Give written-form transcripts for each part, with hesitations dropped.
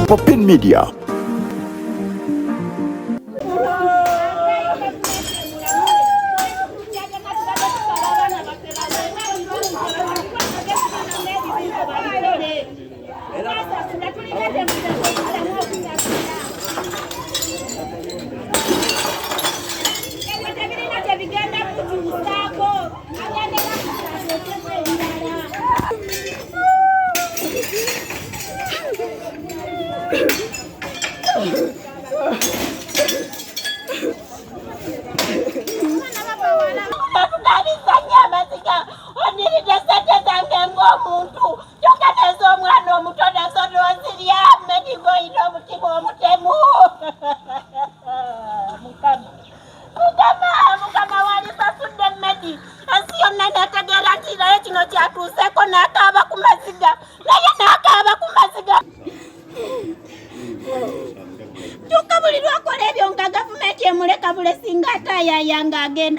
Popin Media.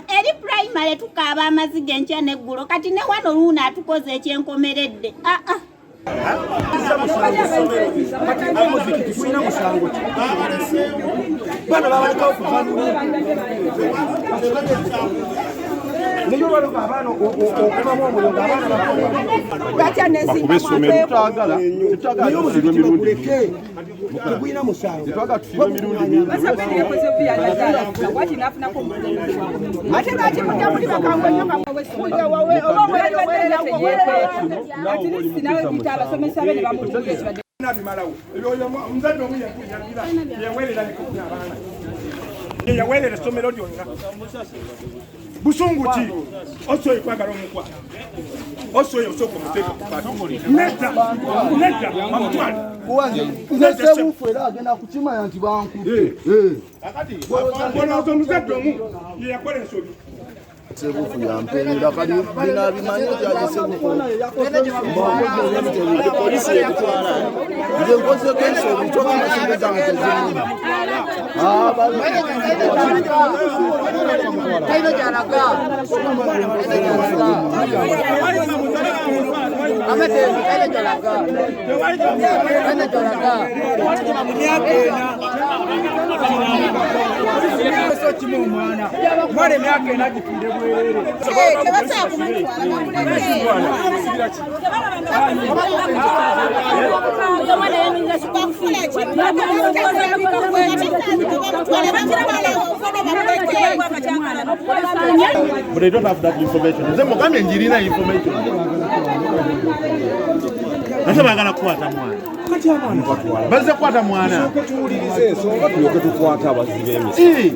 Eri primary tukaba amaziga enkya neggulo kati ne wano luuna atukoze ekyenkomeredde. Busunguti oso ikwagala omukwa oso yo soko muteko neta amutwali nze sebufu era agenda kukimanya nti bankutte akati bona oso muzadde omu yakola ensobi sebufu yampeerera kali bina bimanyi kyaje sebufu polisi ekutwala nze nkozeko ensobi kyoka amasinde zange tezimu kaino gyalaga amate kaino gyalaga mwale myaka ena gitinde bwerere But they don't have that information. They don't have information. Nasa bagala kukwata mwana. Bazze kukwata mwana. Tuwulirize ensonga tulyoke tukwata abazibe emisi.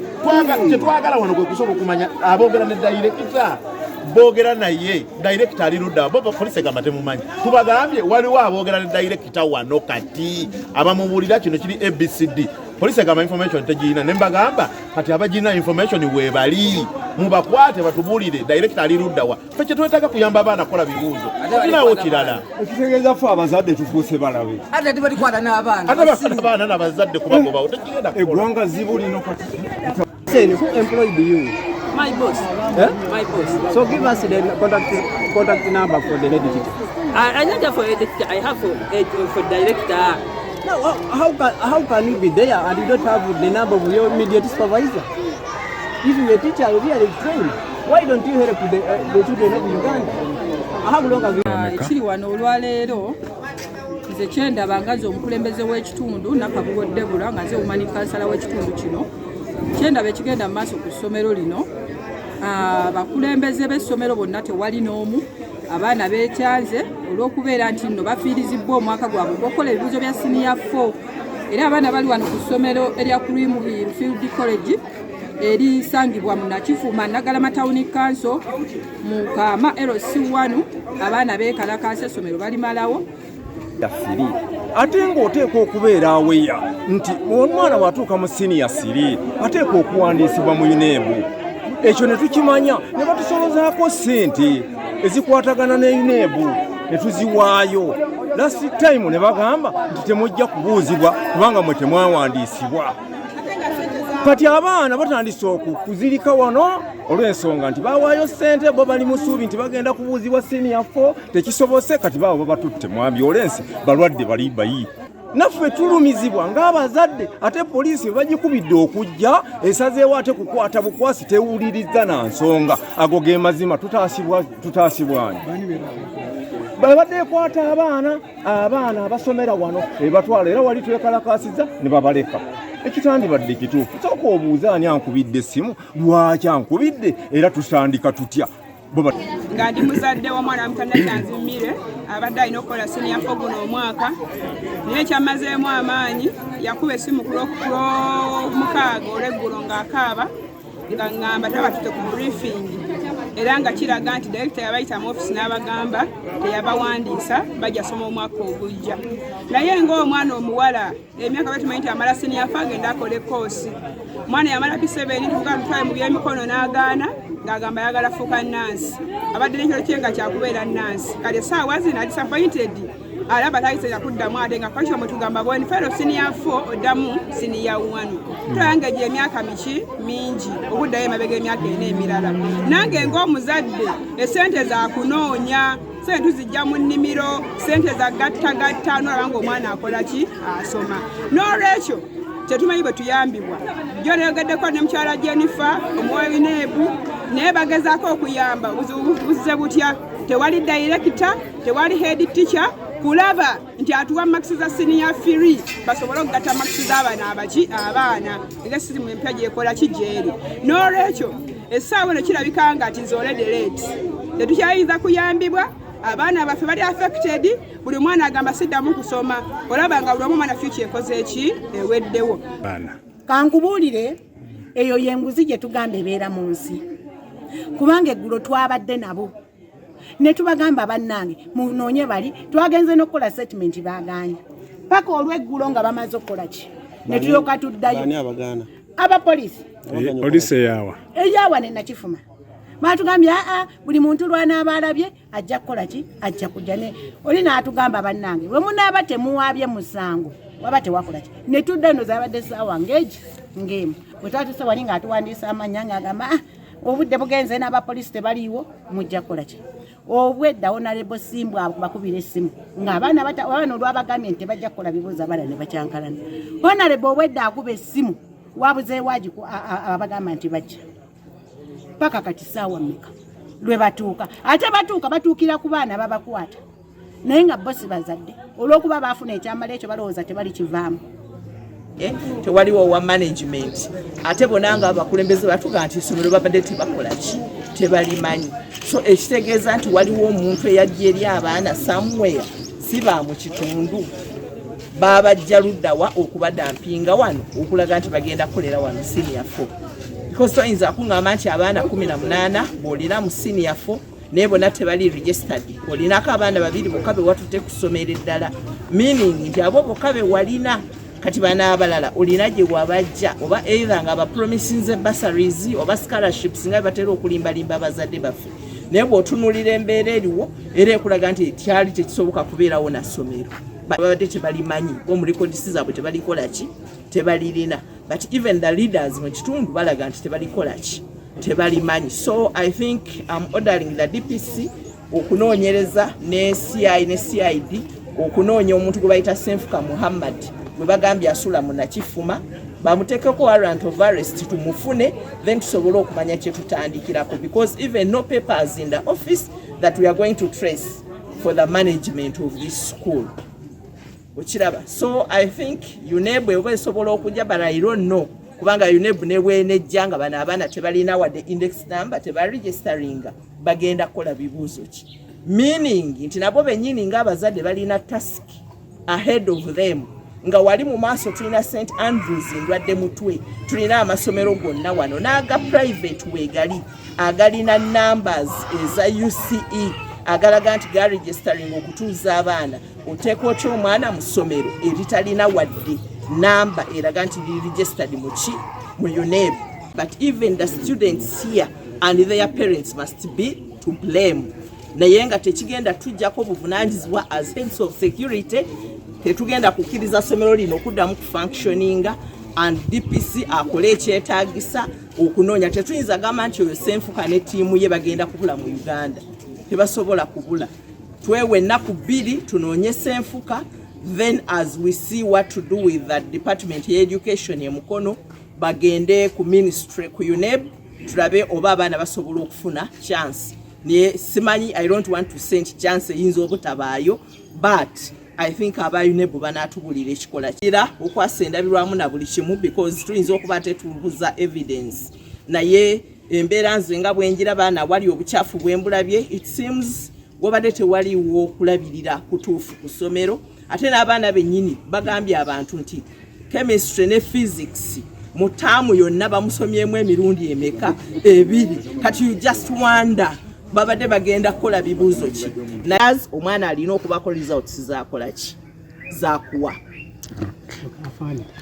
Kyetwagala wano kwe kusobola okumanya aboogera ne dayirekita. Boogera naye dayirekita ali ludda bo poliisi egamba temumanyi. Tubagambye waliwo aboogera ne dayirekita wano kati abamubuulira kino kiri ABCD. Poliisi egamba information tegiyina ne mbagamba kati abagirina information weebali mubakwate batubuulire dayirekita ali ludda wa. Ffe kye twetaaga kuyamba abaana kukola bibuuzo. Tulinawo kirala. Ekitegeeza ffe abazadde tufuuse balabe. Ate tibalikwata n'abaana. Ate bakwata abaana n'abazadde kubagobawo tekigenda kukola. Eggwanga zibu lino kati. Who employed you? My boss. My boss. So give us the contact number for the lady teacher. I don't have for editor. I have for director. No, how can you be there and you don't have the number of your immediate supervisor? If you're a teacher, you're really trained. Why don't you help the children of Uganda? How long have you Chiri wano olwaleero nze kyendaba nga nze omukulembeze w'ekitundu Nakabugo Debula nga nze omani kansala w'ekitundu kino kyendaba ekigenda mu maaso ku ssomero lino abakulembeze b'essomero bonna tewali n'omu abaana beekyanze olw'okubeera nti nno bafiirizibwa omwaka gwabwe gw'okukola ebibuuzo bya senior 4 era abaana bali wano ku ssomero erya Cream Hill Field College erisangibwa mu Nakifuuma Nagalama Town Council mu Kaama LC1 abaana beekalakaasa essomero balimalawo yafiri ate ng'oteeka okubeera aweya nti omwana bw'atuuka mu senior 3 ateeka okuwandiisibwa mu UNEB ekyo ne tukimanya ne batusolozaako ssente ezikwatagana ne UNEB ne tuziwaayo last time ne bagamba nti temujja kubuuzibwa kubanga mwe temwawandiisibwa kati abaana batandise okuzirika wano olw'ensonga nti bawaayo ssente bo bali mu ssuubi nti bagenda kubuuzibwa senior 4 tekisobose kati baabo babatutte mwambi olensi balwadde bali bayi naffe tulumizibwa ng'abazadde ate poliisi bagikubidde okujja esazeewo ate kukwata bukwasi tewuliriza na nsonga ago ge mazima tutaasibwani babadde ekwata abaana abasomera wano ebatwala era wali twekalakasiza ne babaleka ekitandibadde kituufu sooka obuuza ani ankubidde essimu lwaki ankubidde era tusandika tutya nga ndi muzadde w'omwana mutannakyanzimmire abadde alina okukola senior 4 guno omwaka naye ekyamazeemu amaanyi yakuba essimu ku lwomukaaga olweggulo ng'akaaba nga ŋŋamba tabatutte ku briefing era nga kiraga nti direkita yabayita mu ofisi n'abagamba teyabawandiisa bajja soma omwaka ogujja naye ng'omwana omuwala emyaka batumanyi nti amala senior 4 agenda akola ekoosi omwana yamala P7 tuvuga tutwale mu byemikono n'agaana ng'agamba ayagala fuuka nansi abadde n'ekiro kye nga kyakubeera nansi kale essaawa zino disappointed alaba tayisera kuddamu ate nga kwakyo mwe tugamba bwani fero senior 4 oddamu senior 1 tulanga gye emyaka mingi obuddayo emabega emyaka ena emirala nange ng'omuzadde essente za kunoonya sente tuzijja mu nnimiro sente za gattagatta nolaba ng'omwana akola ki asoma n'olwekyo tetumanyi bwe tuyambibwa jo neyogeddeko ne mukyala Jennifer omuwayineebu naye bagezaako okuyamba buzze butya tewali director tewali head teacher kulaba nti atuwa makisi za senior 3 basobole okugatta makisi z'abaana abaana ng'essirimu empya gyekola kijeeri n'olwekyo essaawa eno kirabika nga nti zolede late tetukyayinza kuyambibwa abaana baffe bali affected buli mwana agamba siddamu kusoma olaba nga buli omu omwana future ekoze eki eweddewo kankubuulire eyo yenguzi gye tugamba ebeera mu nsi kubanga eggulo twabadde nabo ne tubagamba bannange munoonye bali twagenze n'okukola settlement baaganya paka olw'eggulo nga bamaze okukola ki ne tulyoka tuddayo abapoliisi eyawa ne nakifuma batugambye buli muntu lwanaaba alabye ajja kukola ki ajja kujja ne oli n'atugamba bannange bwe munaaba temuwaabye musango waba tewakola ki ne tudda eno zabadde ssaawa ng'emu bwe twatuse wali ng'atuwandiisa amannya ng'agamba obudde bugenze n'abapoliisi tebaliiwo mujja kukola ki obwedda Honorable Simbwa bakubira essimu ng'abaana olwabagambye nti tebajja kukola bibuuzo abaana ne bakyankalana Honorable obwedda akuba essimu wabuzeewo abagamba nti bajja paka kati ssaawa mmeka lwe batuuka ate batuukira ku baana babakwata naye nga bosi bazadde olw'okuba baafuna ekyambalo ekyo balowooza tebali kivaamu tewaliwo wa management ate bonanga abakulembeze batuga nti isomero babadde tebakola ki tebalimanyi so ekitegeeza nti waliwo omuntu eyajja eri abaana somewhere si ba mu kitundu babajja luddawa okubadampinga wano okulaga nti bagenda kukolera wano senior 4 because toyinza kuŋŋamba nti abaana 18 bw'olina mu senior 4 naye bonna tebali registered olinako abaana babiri bokka be watutte ku ssomero eddala meaning nti abo bokka be walina kati bana abalala olina gye wabajja oba either nga bapromisinze bursaries oba scholarships nga batera okulimbalimba abazadde baffe naye bw'otunuulira embeera eriwo era ekulaga nti kyali tekisoboka kubeerawo na ssomero babadde tebalimanyi bomulikodisi zaabwe tebalikola ki tebalirina but even the leaders mu kitundu balaga nti tebalikola ki tebalimanyi so I think I'm ordering the DPC okunoonyereza ne CI ne CID okunoonya omuntu gwe bayita Senfuka Muhammad bwe bagambye asula mu Nakifuma bamuteekeko warrant of arrest tumufune then tusobole okumanya kye tutandikirako because even no papers in the office that we are going to trace for the management of this school okiraba so I think UNEB eba esobola okujja but I don't know kubanga UNEB nebwenejja nga bano abaana tebalina wadde index number tebaregisteringa bagenda kukola bibuuzo ki meaning nti nabo bennyini ng'abazadde balina task ahead of them nga wali mu maaso tulina St Andrews ndwadde mutwe tulina amasomero gonna wano n'aga private weegali agalina numbers eza UCE agalaga nti ga registering okutuuza abaana oteeka otya omwana mu ssomero eritalina wadde namba eraga nti li registered mu UNEB but even the students here and their parents must be to blame naye nga tekigenda tujjako buvunaanyizibwa as heads of security tetugenda kukkiriza ssomero lino okuddamu kufunctioninga and DPC akole ekyetaagisa okunoonya. Tetuyinza gamba nti oyo Ssenfuka ne ttiimu ye bagenda kubula mu Uganda. Tebasobola kubula. Twewe ennaku 2 tunoonye Ssenfuka, then as we see what to do with that department ya education ye Mukono, bagende ku ministry ku UNEB tulabe oba abaana basobola okufuna chance. Niye simanyi, I don't want to send chance eyinza obutabaayo, but I think aba UNEB banaatubulira ekikola kira okwasa endabirwamu na buli kimu, because tuyinza okuba tetubuza evidence. Naye embeera nze nga bwenjira baana wali obucaafu bwembulabye, it seems wabadde tewaliwo okulabirira kutuufu ku ssomero. Ate n'abaana bennyini bagambye abantu nti chemistry ne physics mu taamu yonna bamusomyemu emirundi emeka? 2. Kati you just wonder babadde bagenda kukola bibuuzo ki? Naye omwana alina okubako results zakola ki? Zakuwa.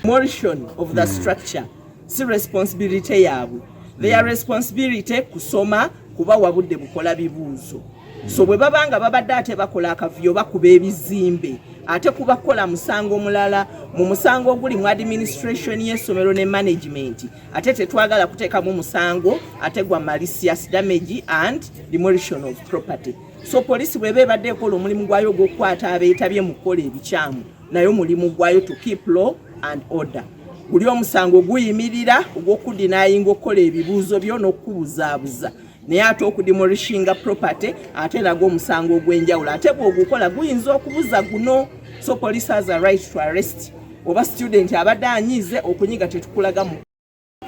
Demolition of the structure si responsibility yaabwe. Their responsibility kusoma kuba wabudde bukola bibuuzo. So bwe babanga babadde ate bakola akavuyo bakuba ebizimbe, ate kubakola musango mulala mu musango oguli mu administration y'essomero ne management, ate tetwagala kuteekamu musango ate gwa malicious damage and demolition of property. So police bweba ebadde ekola omulimu gwayo ogw'okukwata abeetabye mu kukola ebikyamu, naye omulimu gwayo to keep law and order. Buli omusango guyimirira ogw'okudinayinga okukola ebibuuzo byo n'okubuzaabuza, naye ate okudemolishinga property ate nagwo omusango ogw'enjawulo, ate bw'ogukola guyinza okubuza guno. So police has a right to arrest oba student abadde anyiize okunyiga tetukulaga mu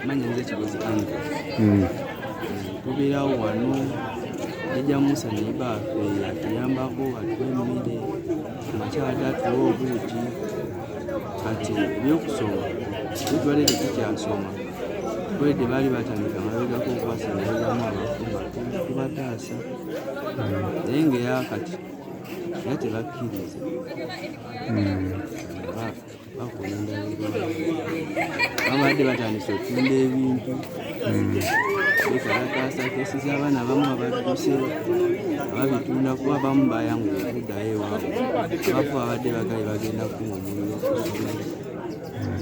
manya nze kigozi anga tubeerawo wano ejja Musa neibafe yatuyambako atwemmere amakyala atuwa obuugi kati ebyokusoma tutwale tetukyasoma kwedde baali batandika mabegako okwasenderezamu abafuma tubataasa naye ngaeyakati era tebakkiriza bakulindabirwa babadde batandise okutunda ebintu bekalakaasa kesi z'abaana abamu abadduse ababitunda kuba abamu bayanguye okuddayo ewaabwe abafu abadde bagali bagenda kuwa omuliro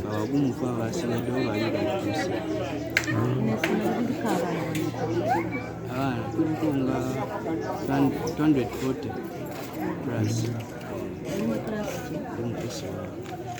abagumufu abasigaddewo bali badduse abaana tuliko nga 240 plus.